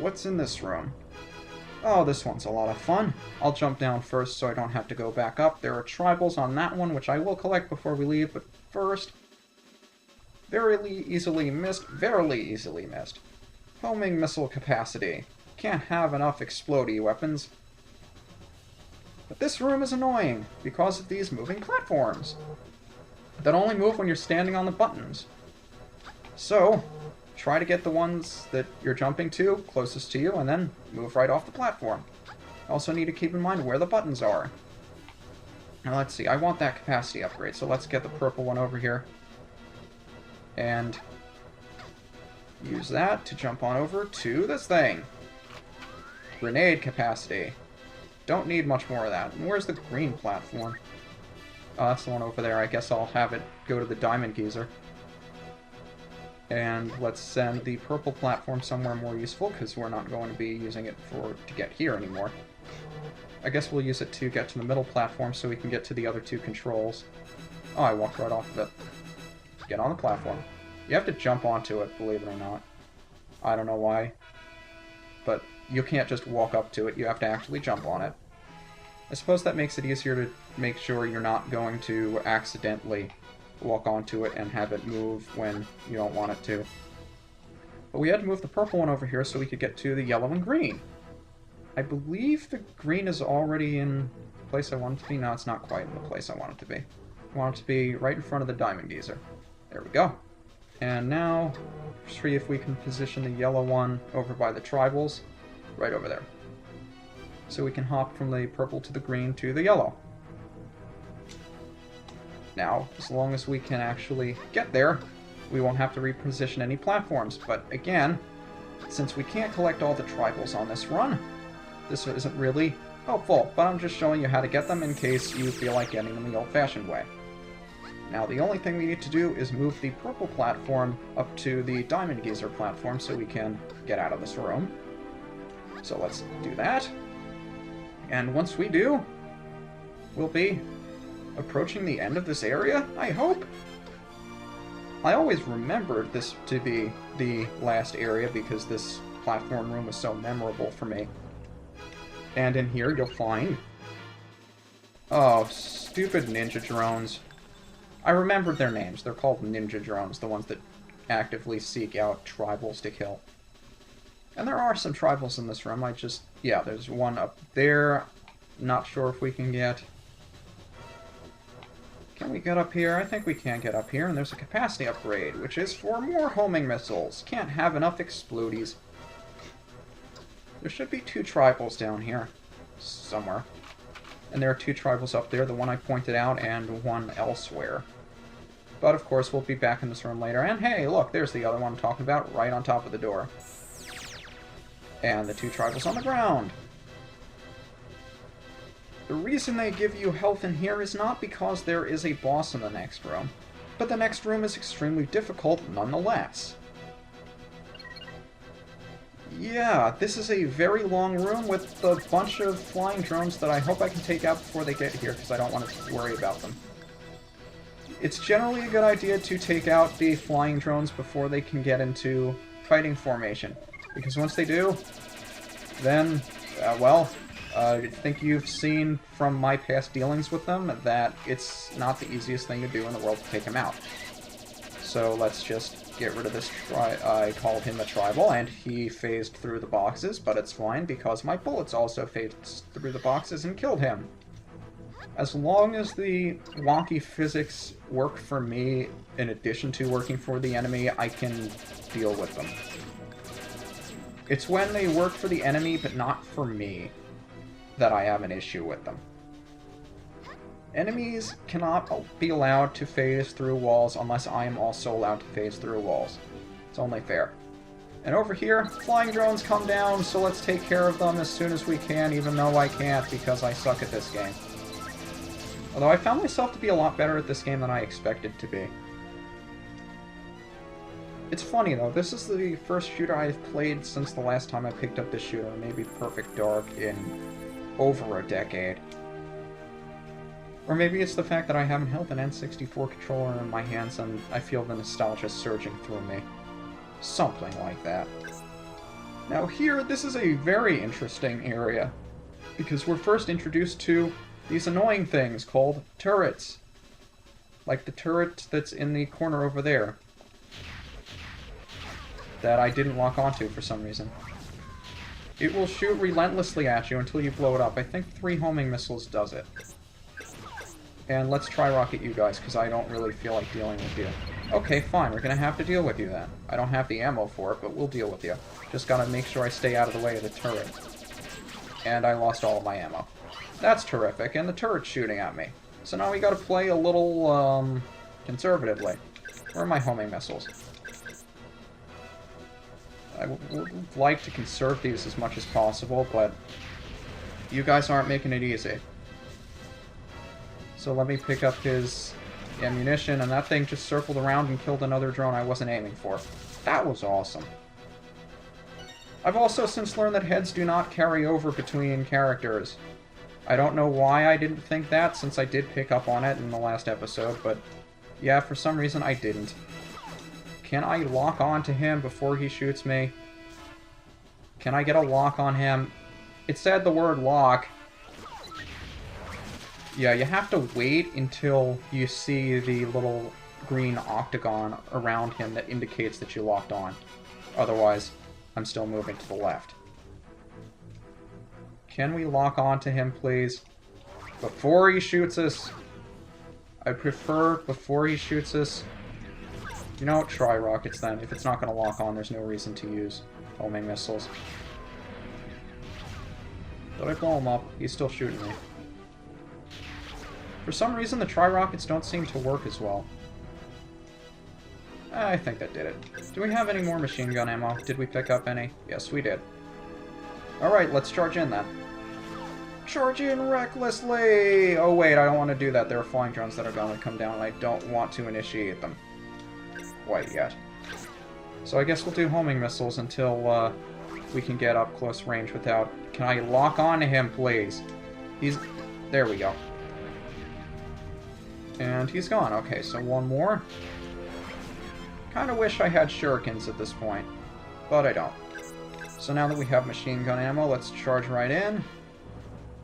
what's in this room? Oh, this one's a lot of fun. I'll jump down first so I don't have to go back up. There are tribals on that one, which I will collect before we leave, but first... Verily easily missed. Homing missile capacity. Can't have enough explodey weapons. But this room is annoying because of these moving platforms that only move when you're standing on the buttons. So, try to get the ones that you're jumping to closest to you and then move right off the platform. Also need to keep in mind where the buttons are. Now let's see, I want that capacity upgrade, so let's get the purple one over here. And use that to jump on over to this thing. Grenade capacity. Don't need much more of that. And where's the green platform? Oh, that's the one over there. I guess I'll have it go to the Diamond Geyser. And let's send the purple platform somewhere more useful, because we're not going to be using it to get here anymore. I guess we'll use it to get to the middle platform so we can get to the other two controls. Oh, I walked right off of it. Get on the platform. You have to jump onto it, believe it or not. I don't know why. But you can't just walk up to it, you have to actually jump on it. I suppose that makes it easier to make sure you're not going to accidentally walk onto it and have it move when you don't want it to. But we had to move the purple one over here so we could get to the yellow and green. I believe the green is already in the place I want it to be. No, it's not quite in the place I want it to be. I want it to be right in front of the Diamond Geyser. There we go. And now, see if we can position the yellow one over by the tribals. Right over there. So we can hop from the purple to the green to the yellow. Now, as long as we can actually get there, we won't have to reposition any platforms. But again, since we can't collect all the tribals on this run, this isn't really helpful. But I'm just showing you how to get them in case you feel like getting them the old-fashioned way. Now, the only thing we need to do is move the purple platform up to the Diamond Geyser platform so we can get out of this room. So let's do that. And once we do, we'll be approaching the end of this area, I hope? I always remembered this to be the last area because this platform room was so memorable for me. And in here you'll find... Oh, stupid ninja drones. I remembered their names. They're called ninja drones, the ones that actively seek out tribals to kill. And there are some tribals in this room. Yeah, there's one up there. Not sure if we can get... Can we get up here? I think we can get up here. And there's a capacity upgrade, which is for more homing missiles. Can't have enough explodies. There should be 2 tribals down here. Somewhere. And there are 2 tribals up there. The one I pointed out and one elsewhere. But of course, we'll be back in this room later. And hey, look, there's the other one I'm talking about, right on top of the door. And the 2 tribals on the ground. The reason they give you health in here is not because there is a boss in the next room, but the next room is extremely difficult nonetheless. Yeah, this is a very long room with a bunch of flying drones that I hope I can take out before they get here, because I don't want to worry about them. It's generally a good idea to take out the flying drones before they can get into fighting formation, because once they do, then, I think you've seen from my past dealings with them that it's not the easiest thing to do in the world to take them out. So let's just get rid of this I called him a tribal, and he phased through the boxes, but it's fine because my bullets also phased through the boxes and killed him. As long as the wonky physics work for me in addition to working for the enemy, I can deal with them. It's when they work for the enemy but not for me that I have an issue with them. Enemies cannot be allowed to phase through walls unless I am also allowed to phase through walls. It's only fair. And over here, flying drones come down, so let's take care of them as soon as we can, even though I can't because I suck at this game. Although I found myself to be a lot better at this game than I expected to be. It's funny though, this is the first shooter I've played since the last time I picked up this shooter, maybe Perfect Dark, in over a decade. Or maybe it's the fact that I haven't held an N64 controller in my hands and I feel the nostalgia surging through me. Something like that. Now here, this is a very interesting area, because we're first introduced to these annoying things called turrets. Like the turret that's in the corner over there. That I didn't lock onto for some reason. It will shoot relentlessly at you until you blow it up. I think 3 homing missiles does it. And let's try rocket you guys, because I don't really feel like dealing with you. Okay, fine, we're gonna have to deal with you then. I don't have the ammo for it, but we'll deal with you. Just gotta make sure I stay out of the way of the turret. And I lost all of my ammo. That's terrific, and the turret's shooting at me. So now we gotta play a little, conservatively. Where are my homing missiles? I would like to conserve these as much as possible, but you guys aren't making it easy. So let me pick up his ammunition, and that thing just circled around and killed another drone I wasn't aiming for. That was awesome. I've also since learned that heads do not carry over between characters. I don't know why I didn't think that, since I did pick up on it in the last episode, but yeah, for some reason I didn't. Can I lock on to him before he shoots me? Can I get a lock on him? It said the word lock. Yeah, you have to wait until you see the little green octagon around him that indicates that you locked on. Otherwise, I'm still moving to the left. Can we lock on to him, please? Before he shoots us. I prefer before he shoots us. You know what? Try rockets then. If it's not going to lock on, there's no reason to use homing missiles. Did I blow him up? He's still shooting me. For some reason, the tri-rockets don't seem to work as well. I think that did it. Do we have any more machine gun ammo? Did we pick up any? Yes, we did. Alright, let's charge in then. Charge in recklessly! Oh wait, I don't want to do that. There are flying drones that are going to come down, and I don't want to initiate them quite yet. So I guess we'll do homing missiles until we can get up close range without... Can I lock on to him, please? He's... There we go. And he's gone. Okay, so one more. Kind of wish I had shurikens at this point, but I don't. So now that we have machine gun ammo, let's charge right in.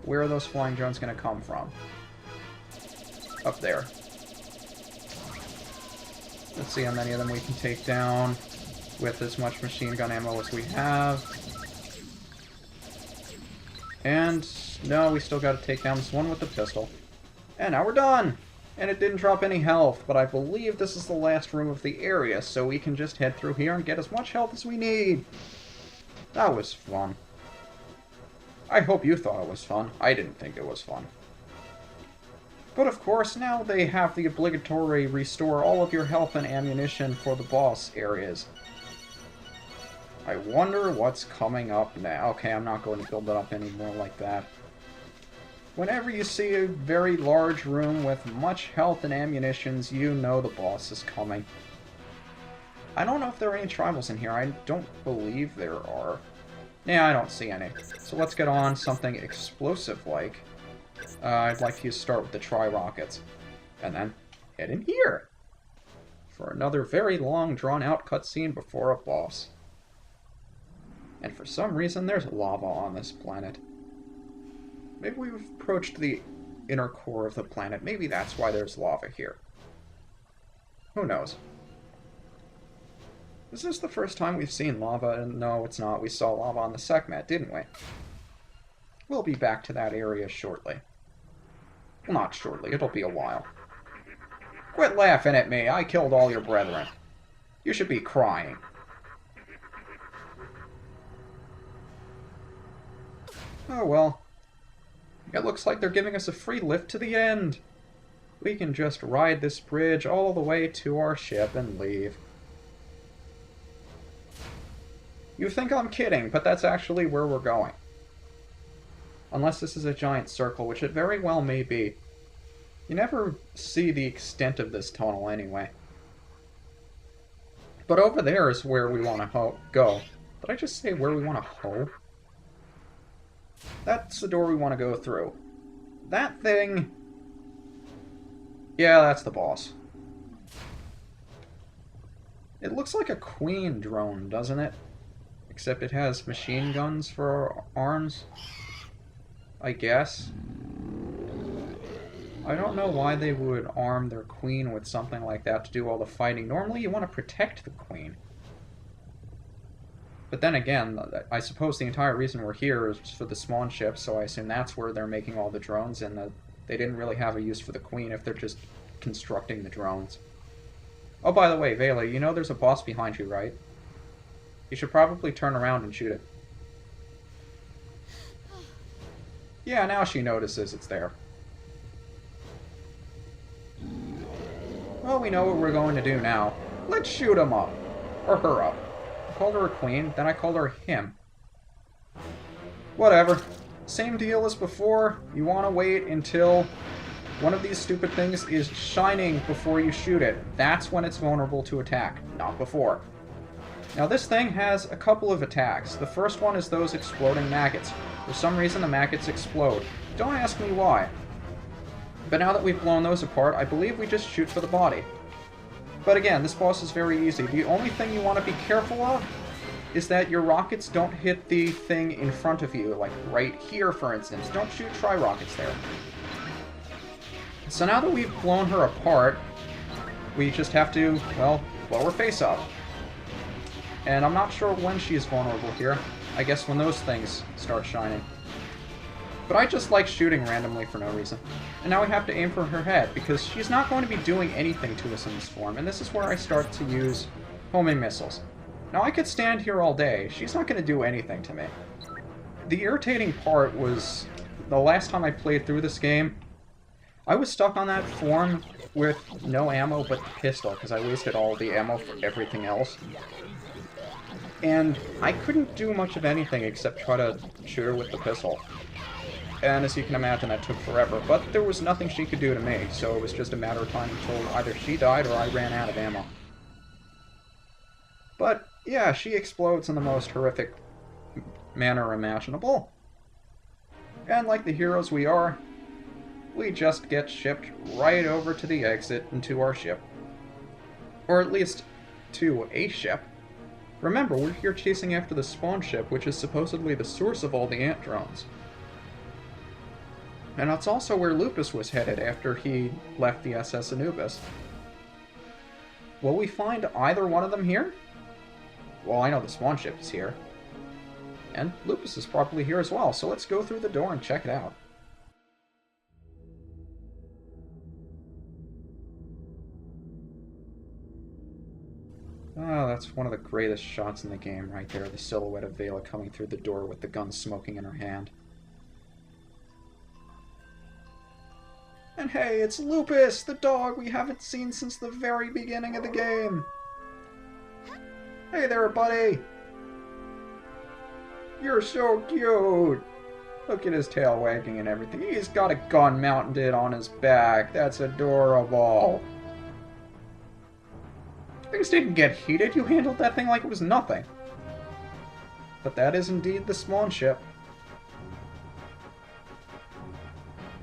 Where are those flying drones going to come from? Up there. Let's see how many of them we can take down with as much machine gun ammo as we have. And no, we still got to take down this one with the pistol. And now we're done! And it didn't drop any health, but I believe this is the last room of the area, so we can just head through here and get as much health as we need. That was fun. I hope you thought it was fun. I didn't think it was fun. But of course, now they have the obligatory restore all of your health and ammunition for the boss areas. I wonder what's coming up now. Okay, I'm not going to build it up anymore like that. Whenever you see a very large room with much health and ammunitions, you know the boss is coming. I don't know if there are any tribals in here. I don't believe there are. Yeah, I don't see any. So let's get on something explosive-like. I'd like to start with the tri-rockets. And then head in here for another very long, drawn-out cutscene before a boss. And for some reason, there's lava on this planet. Maybe we've approached the inner core of the planet. Maybe that's why there's lava here. Who knows? Is this the first time we've seen lava? No, it's not. We saw lava on the Sekhmet, didn't we? We'll be back to that area shortly. Well, not shortly. It'll be a while. Quit laughing at me. I killed all your brethren. You should be crying. Oh, well. It looks like they're giving us a free lift to the end. We can just ride this bridge all the way to our ship and leave. You think I'm kidding, but that's actually where we're going. Unless this is a giant circle, which it very well may be. You never see the extent of this tunnel anyway. But over there is where we want to go. Did I just say where we want to hoe? That's the door we want to go through. That thing... Yeah, that's the boss. It looks like a queen drone, doesn't it? Except it has machine guns for arms, I guess. I don't know why they would arm their queen with something like that to do all the fighting. Normally you want to protect the queen. But then again, I suppose the entire reason we're here is for the spawn ship, so I assume that's where they're making all the drones, and they didn't really have a use for the queen if they're just constructing the drones. Oh, by the way, Vela, you know there's a boss behind you, right? You should probably turn around and shoot it. Yeah, now she notices it's there. Well, we know what we're going to do now. Let's shoot him up. Or her up. I called her a queen, then I called her him. Whatever. Same deal as before. You want to wait until one of these stupid things is shining before you shoot it. That's when it's vulnerable to attack, not before. Now this thing has a couple of attacks. The first one is those exploding maggots. For some reason the maggots explode. Don't ask me why. But now that we've blown those apart, I believe we just shoot for the body. But again, this boss is very easy. The only thing you want to be careful of is that your rockets don't hit the thing in front of you, like right here, for instance. Don't shoot tri-rockets there. So now that we've blown her apart, we just have to, well, blow her face up. And I'm not sure when she's vulnerable here. I guess when those things start shining. But I just like shooting randomly for no reason. And now we have to aim for her head, because she's not going to be doing anything to us in this form, and this is where I start to use homing missiles. Now I could stand here all day, she's not going to do anything to me. The irritating part was, the last time I played through this game, I was stuck on that form with no ammo but the pistol, because I wasted all the ammo for everything else. And I couldn't do much of anything except try to shoot her with the pistol. And as you can imagine, that took forever, but there was nothing she could do to me, so it was just a matter of time until either she died or I ran out of ammo. But, yeah, she explodes in the most horrific manner imaginable. And like the heroes we are, we just get shipped right over to the exit and to our ship. Or at least, to a ship. Remember, we're here chasing after the spawn ship, which is supposedly the source of all the ant drones. And that's also where Lupus was headed after he left the SS Anubis. Will we find either one of them here? Well, I know the spawn ship is here. And Lupus is probably here as well, so let's go through the door and check it out. Oh, that's one of the greatest shots in the game right there, the silhouette of Vela coming through the door with the gun smoking in her hand. And hey, it's Lupus, the dog we haven't seen since the very beginning of the game. Hey there, buddy. You're so cute. Look at his tail wagging and everything. He's got a gun mounted on his back. That's adorable. Things didn't get heated. You handled that thing like it was nothing. But that is indeed the spawn ship.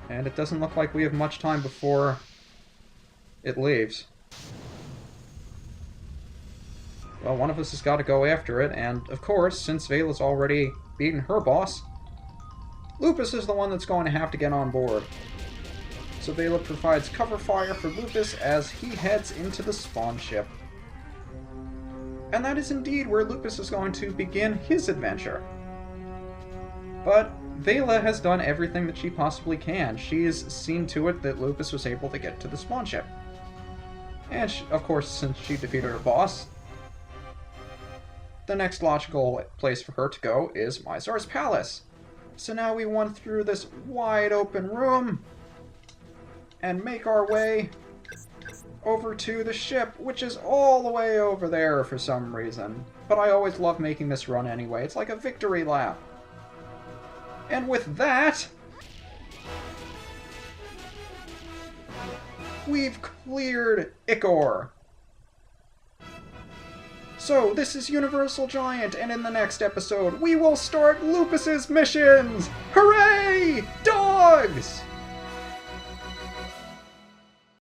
And it doesn't look like we have much time before it leaves. Well, one of us has got to go after it, and of course, since Vela's already beaten her boss, Lupus is the one that's going to have to get on board. So Vela provides cover fire for Lupus as he heads into the spawn ship. And that is indeed where Lupus is going to begin his adventure. But Vela has done everything that she possibly can. She has seen to it that Lupus was able to get to the spawn ship. And of course, since she defeated her boss, the next logical place for her to go is Mizar's Palace. So now we run through this wide open room and make our way over to the ship, which is all the way over there for some reason. But I always love making this run anyway. It's like a victory lap. And with that, we've cleared Ichor. So, this is Universal Giant, and in the next episode, we will start Lupus's missions! Hooray! Dogs!